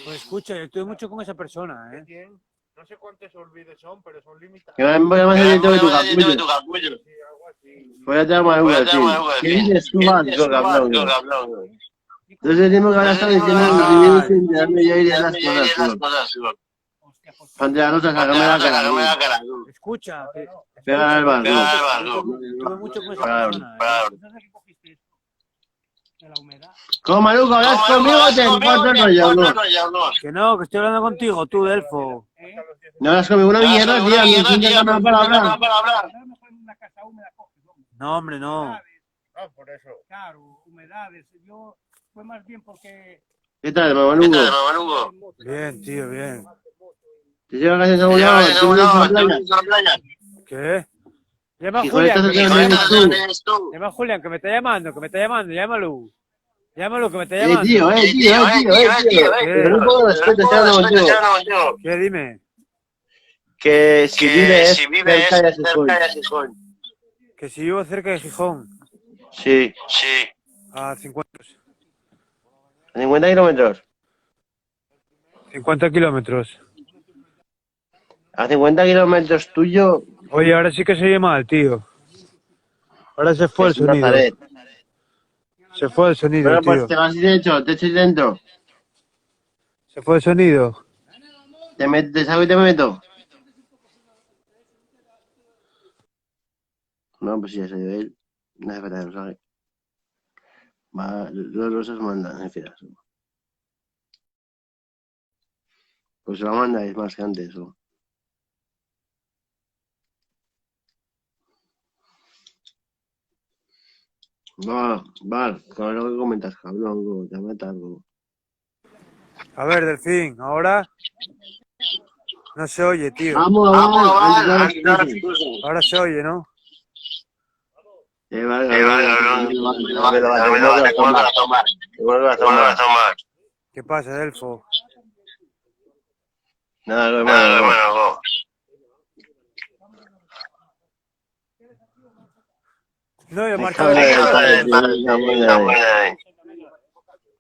Pues escucha, yo estuve mucho con esa persona, ¿eh? Bien. No sé cuántos olvides son, pero son limitados. Que me voy a hacer de tu capullo. Sí, algo así. Voy a llamar a Google, tío. ¿Qué dices tú, Valgo, cabrón? Entonces decimos que ahora están diciendo que sin darme yo iré a las cosas, tío. Hostia, pues Panteanos a sacarme la cara. Escucha, Pega al Valgo. estuve mucho con esa persona, ¿eh? ¿sabes qué cogiste esto? De la humedad. Como Maruco, hablas conmigo, te encuentro el rollo, ¿no? Que estoy hablando contigo, tú, Delfo. No hablas conmigo una mierda, tío, ni un tema para hablar. A lo mejor en una casa húmeda coges, hombre. No, hombre, no. Humedades, Ah, por eso. claro, humedades. Yo fue más bien porque ¿Qué tal, Maruco? Bien, tío, bien. ¿Te llevas gracias a un lado? ¿Tú vienes a la playa? ¿Qué? Llama a Hijo de Julián, tú. llama a Julián, que me está llamando, llámalo. Llámalo, que me está Tío, llamando. tío. Pero un poco de respeto, estoy hablando contigo. ¿Qué? Dime. Que si vives cerca de Gijón. Que si vivo cerca de Gijón. Sí. A 50 kilómetros. 50 kilómetros. A 50 kilómetros tuyo. Oye, ahora sí que se oye mal, tío. Ahora se fue el Es un sonido. Nazaret. Se fue el sonido, Bueno, pues tío. te vas a ir dentro, te echas dentro. Se fue el sonido. Te salgo y te meto. No, pues si ya se dio él. No hace falta que lo salga. Va, los rosas mandan, en fin. Pues se la manda, es más que antes. ¿O? Va, con lo que comentas, cabrón, te metas. A ver, Delfín, ahora no se oye, tío. Vamos, Ahora se oye, ¿no? Vale, cabrón, ¿Qué pasa, Delfo? Nada, hermano. No, yo marcho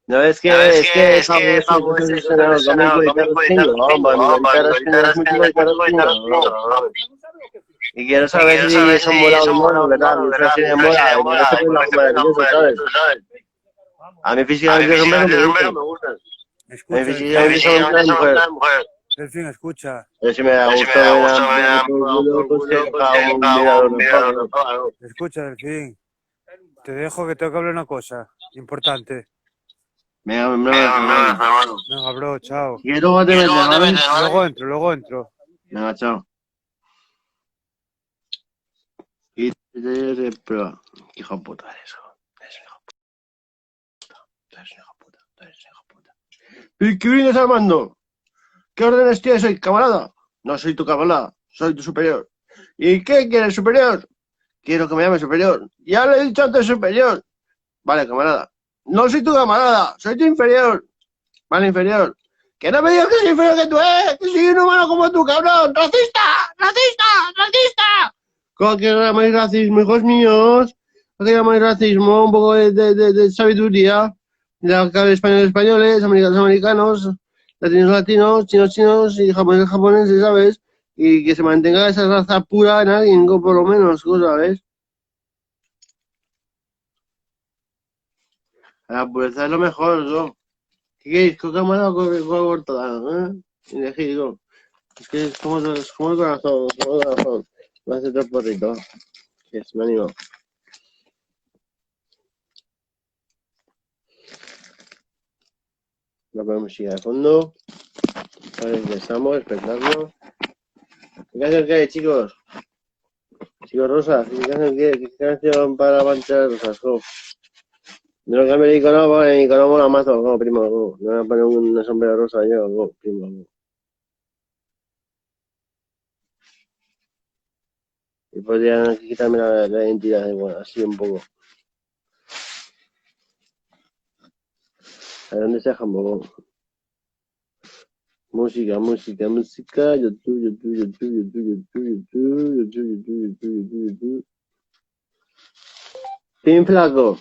No, es que Fabu es obsesionado con mi guitarra, y quiero saber si son morados o no, ¿verdad? Mi frase de mora, y eso es lo maravilloso, ¿sabes? A mí físicamente los hombres no me gustan. A mí Escucha, físicamente son las mujeres. Delfín, escucha. Pero si me da gusto, me da por culo, pues que cada uno mira lo mejor, ¿no? Escucha, Delfín. Te dejo que tengo que hablar una cosa importante. Venga, Venga, bro, chao. y luego te metes, ¿vale? Luego entro. Venga, chao. Y te prueba. Hijo de puta eres, hijo. Eres un hijo de puta. Eres un hijo de puta. Eres un hijo de puta. ¿Y qué vienes armando? ¿Qué órdenes tienes hoy, camarada? No soy tu camarada, soy tu superior. ¿Y qué quieres, superior? Quiero que me llame superior. Ya le he dicho antes superior. Vale, camarada. No soy tu camarada, soy tu inferior. Vale, inferior. Que no me digas que soy inferior que tú eres, que soy un humano como tú, cabrón. ¡Racista! ¡Racista! ¡Racista! ¿Cómo que llamáis racismo, hijos míos? ¿Cómo que llamáis racismo? Un poco de sabiduría. Españoles, americanos, latinos, chinos y japoneses, ¿sabes? Y que se mantenga esa raza pura en alguien, por lo menos, ¿sabes? La pureza es lo mejor, ¿no? ¿Qué queréis? ¿Coca mala o Coca cortada? Elegid, digo. Es que es como el corazón, como el corazón. Me hace otro porrito. Yes, me animo. La ponemos música de fondo. A ver, empezamos, espectáculo. ¿Qué canción que hay, chicos? Chicos rosas, ¿qué canción para manchar rosas? ¿Cómo? De lo que me digo, no, pues, mi icono mola mazo, no, primo, no. No me voy a poner una sombrera rosa yo, no, primo, no. Y podrían quitarme la identidad, igual, así un poco. ¿A dónde se deja un poco? Música, YouTube. Fin flaco.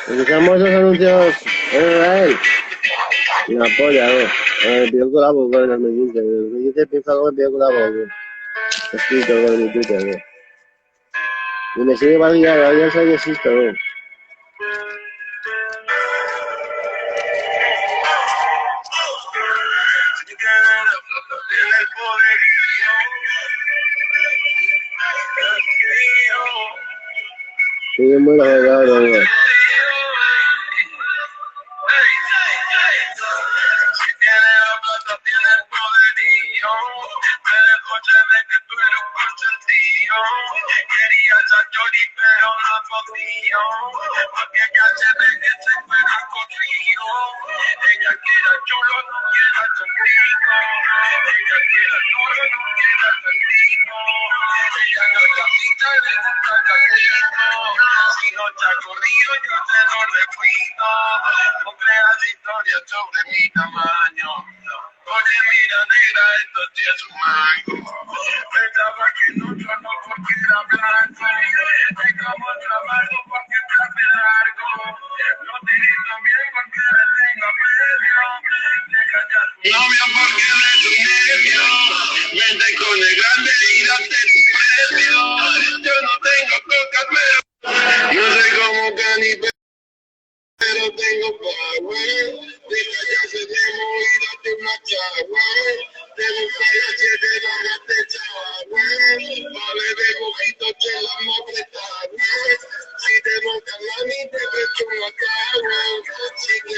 Empezamos los anuncios en Israel. Una polla, ¿no? Me pidió colabo con el 2015. El 2015 Fin flaco me pidió colabo, ¿no? Escrito con mi Twitter, ¿no? Y me sigue validando, ya sabe que existo, ¿no? Sigue muy logrado, ¿no? Novia, porque de tu nervio, vente con el grande y date tu precio. Yo no tengo coca, pero no sé cómo cani, pero tengo power. Deja ya se demo y date una chagua. Te gusta la siete, date chagua. Vale de mojito, chela, moqueta. Si te boca mami, te presto una cagua.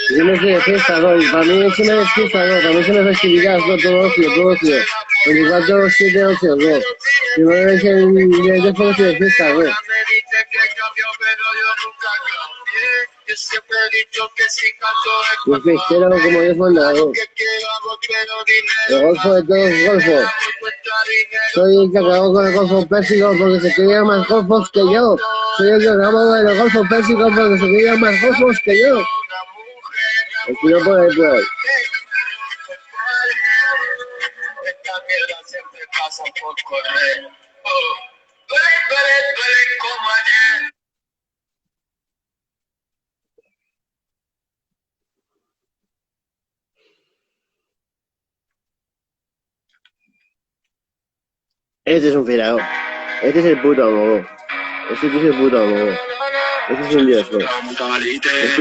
Yo no sé de fiesta, ¿no? Para mí es una fiesta, ¿no? Para mí es una festividad, ¿no? Todo ocio, todo ocio. 24/7 ocio, ¿no? Si no debe ser un día de fiesta, ¿no? Yo fiestero como yo soldado. El golfo de todos los golfos. Soy el que acabó con el golfo pérsico porque se querían más golfos que yo. Soy el que acabó con el golfo pérsico porque se querían más golfos que yo. El tiro por el play. Esta mierda siempre pasa por correr. Duele como ayer. Este es un firao. Este es el puto amo. Este es el puto amo. Este es un dios, ¿no? Este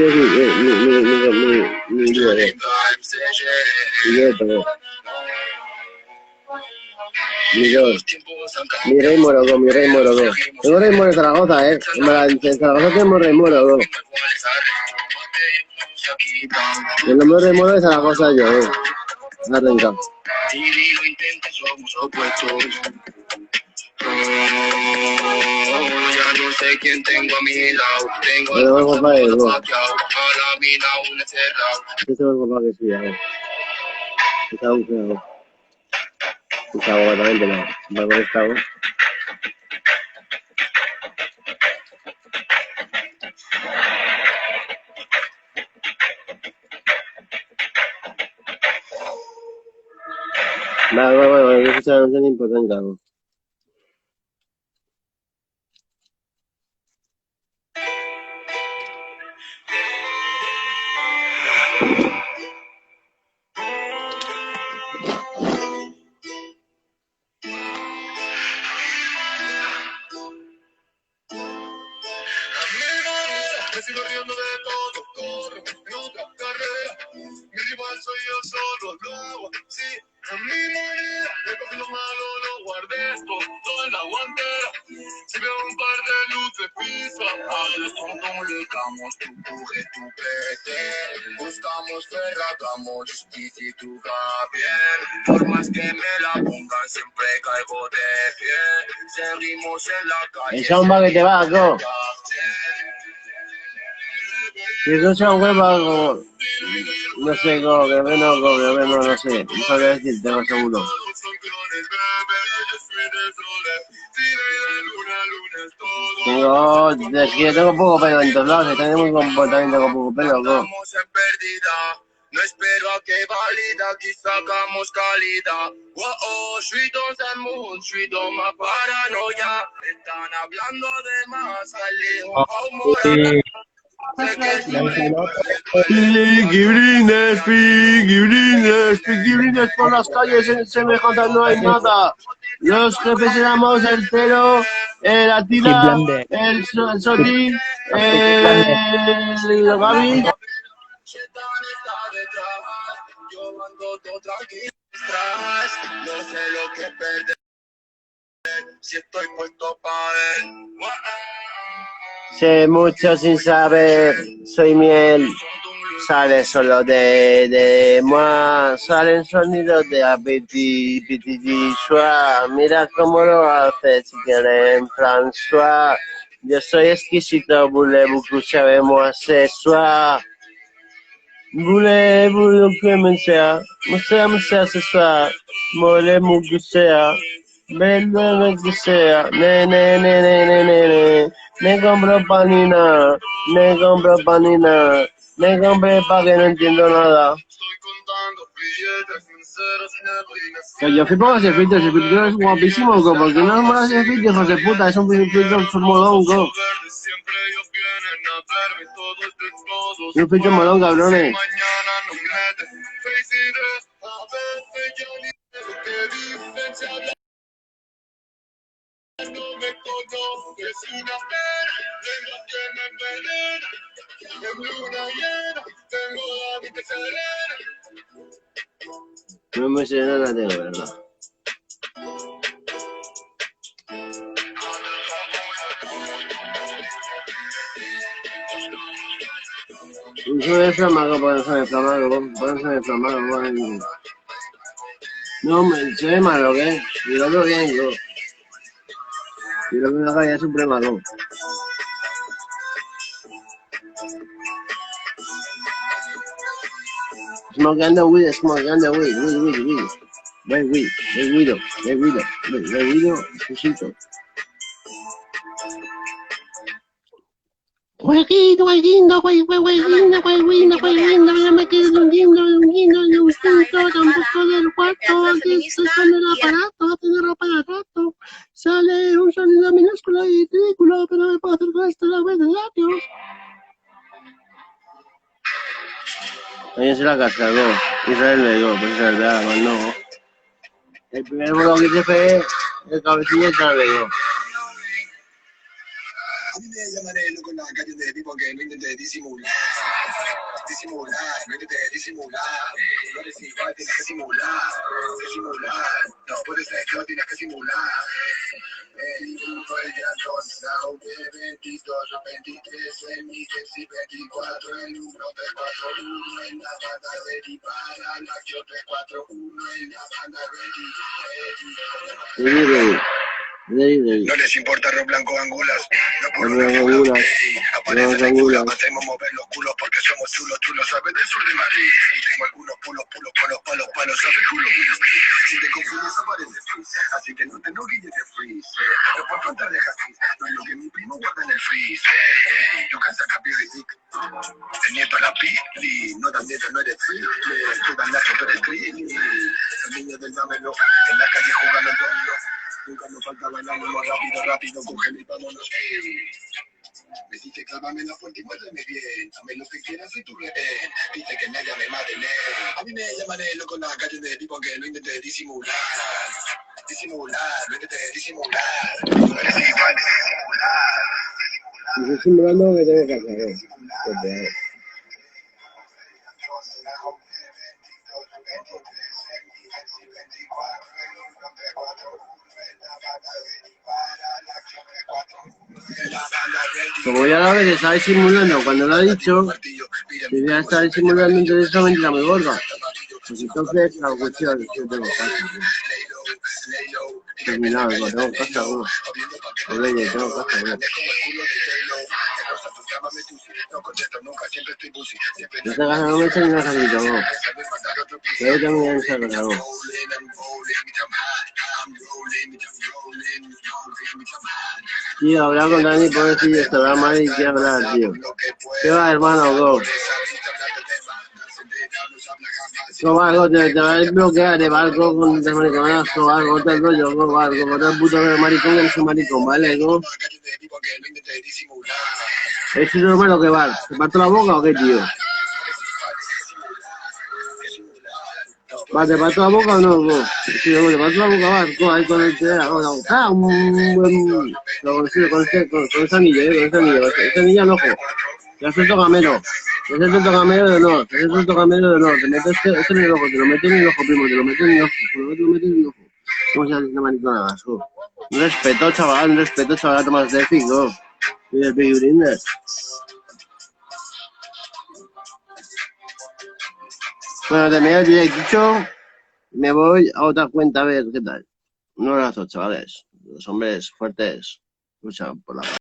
es mi dios, ¿eh? Mi dios, ¿no? Mi dios. Mi rey moroco, mi rey moroco. Tengo rey moro en Zaragoza, ¿eh? En Zaragoza tenemos rey moroco. El nombre rey moro de Zaragoza yo, ¿eh? La renca. Si lo intentas, somos opuestos. Ya no sé quién tengo a mi lado. Tengo Bueno, vamos, compadre, todo no. hackeado. A la mina aún encerrado. Este es el compadre que sí, a ver. Está un feo. Está completamente mal. Va con esta, ¿no? Vale, que esa no es importante, ¿no? Me sigo riendo de todo, corro en otra carrera. Mi rival soy yo solo, lo hago así, a mi manera. Le cogí lo malo, lo guardé todo en la guantera. Si veo un par de luces, pisa. A esto no le damos, tu puje, tu pete. Buscamos, ferragamos, y si tú vas bien. Por más que me la pongan, siempre caigo de pie. Seguimos en la calle. El samba que te va, ¿no? Si eso es un huevo, no sé, no sé. No sabría decirte, no seguro. Tengo poco pelo en todos lados, tengo un comportamiento con poco pelo, ¿no? No espero a que valida, aquí sacamos calidad. Oh, sweet on the moon, sweet on my paranoia. Están hablando de más, Alejo, Piquibrines por las calles en semejanza no hay nada. Los jefes éramos el Cero, el Atila, el Solín, el Gaby. Yo ando todo tranquilo, no sé lo que perder, si estoy puesto para él. Sé mucho sin saber, soy miel. Sale solo de moi, salen sonidos de apeti, petit choix. Mira cómo lo hace, si quieren, François. Yo soy exquisito, voulez-vous coucher avec moi ce soir? Voulez-vous que me sea ce soir? Voulez-vous que sea? Belle que sea, ne compro panina, Me compré pa' que no entiendo nada. Estoy contando billetes sinceros, neblinas. Que yo flipo con ese filtro es guapísimo, go, porque no es más ese filtro, hijos de puta, es un filtro molón, go. Siempre ellos vienen a verme todo este todo. Es un filtro molón, cabrones. Mañana no me felicidad. A veces ya ni sé lo que dicen, se habla. No me conoces, una pena, lengua que me envenena. En luna llena, tengo la mente serena. No me sé nada, tengo, ¿verdad? Eso es flamago, pónganse de flamago, No, se ve malo, ¿qué? Y lo veo bien, yo. Y lo que me haga ya es un premalo. Smoking the weed, weed. Ve guido, cosito. Huequito, ya me quedo hundiendo, tampoco del cuarto, aquí se pone el aparato, tiene ropa de rato. Sale un sonido minúsculo y ridículo, pero me puedo hacer con esto la vez de labios. Ahí es la casa, ¿no? Israel le digo, pues Israel, vea, más no. El primer bolo que se fue, el cabecilla Israel le digo. A mí me llamaré loco en la calle de tipo que no intente disimular. No intente disimular. No eres igual, tienes que simular. No puedes ser, no tienes que simular. El dibujo ya sonado de 22, 23, en mi 24, el número 341 en la banda ready para la acción 341 en la banda ready. No les importa rojo blanco angulas, no por lo que angulas. Aparece la cula, hacemos mover los culos porque somos chulos, sabes del sur de Madrid. Y tengo algunos pulos con los palos, sabes culo. Si te confundes aparece freeze, así que no te guilles de freeze. No puedo contar de Hafiz, no es lo que mi primo guarda en el freeze. You can saca pirritic, el nieto a la pili, no tan nieto, no eres free. Tú tan nacho, tú eres grilli. El niño del dámelo, en la calle jugando el dominó. Nunca nos falta bailar rápido, cógelo y vámonos. Me dice clávamela fuerte y muérdeme bien. Dame lo que quieras y tu rehén. Dice que nadie me mate. A mí me llamaré loco en la calle de tipo que no intente disimular. No intente disimular. No eres igual, Y estoy simulando que tengo que hacer, Como ya la vez estaba disimulando cuando lo ha dicho, debía estar disimulando intensamente la muy gorda. Pues entonces la cuestión es que tengo casa. Terminado, tengo casa, ¿no? Tengo casa, ¿no? Esta casa no me echa ni una casita, ¿no? Pero también se ha casado. Tío, hablar con Dani, pobrecillo, se va mal y quiere hablar, tío. ¿Qué va, hermano, go? Sobargo, te va a desbloquear de barco con el maricón, sobargo, te rollo, go, barco, con el puto de maricón que es un maricón, ¿vale, go? ¿Es normal lo que va? ¿Te parto la boca o qué, tío? Va, ¿te parto la boca o no, go? Si te parto la boca, va, go, ahí con el un buen... Con ese anillo, ese anillo al ojo. Ya suelto camelo. Ese es el camelo de no, te metes este en el ojo, te lo metes en el ojo, primo, te lo metes en el ojo. ¿Cómo se hace esta maricona, vasco? Un respeto, chaval, tomas de fijo. Y del Big Brinder. Bueno, terminé el directo, me voy a otra cuenta a ver qué tal. Un abrazo, chavales. Los hombres fuertes luchan por la paz.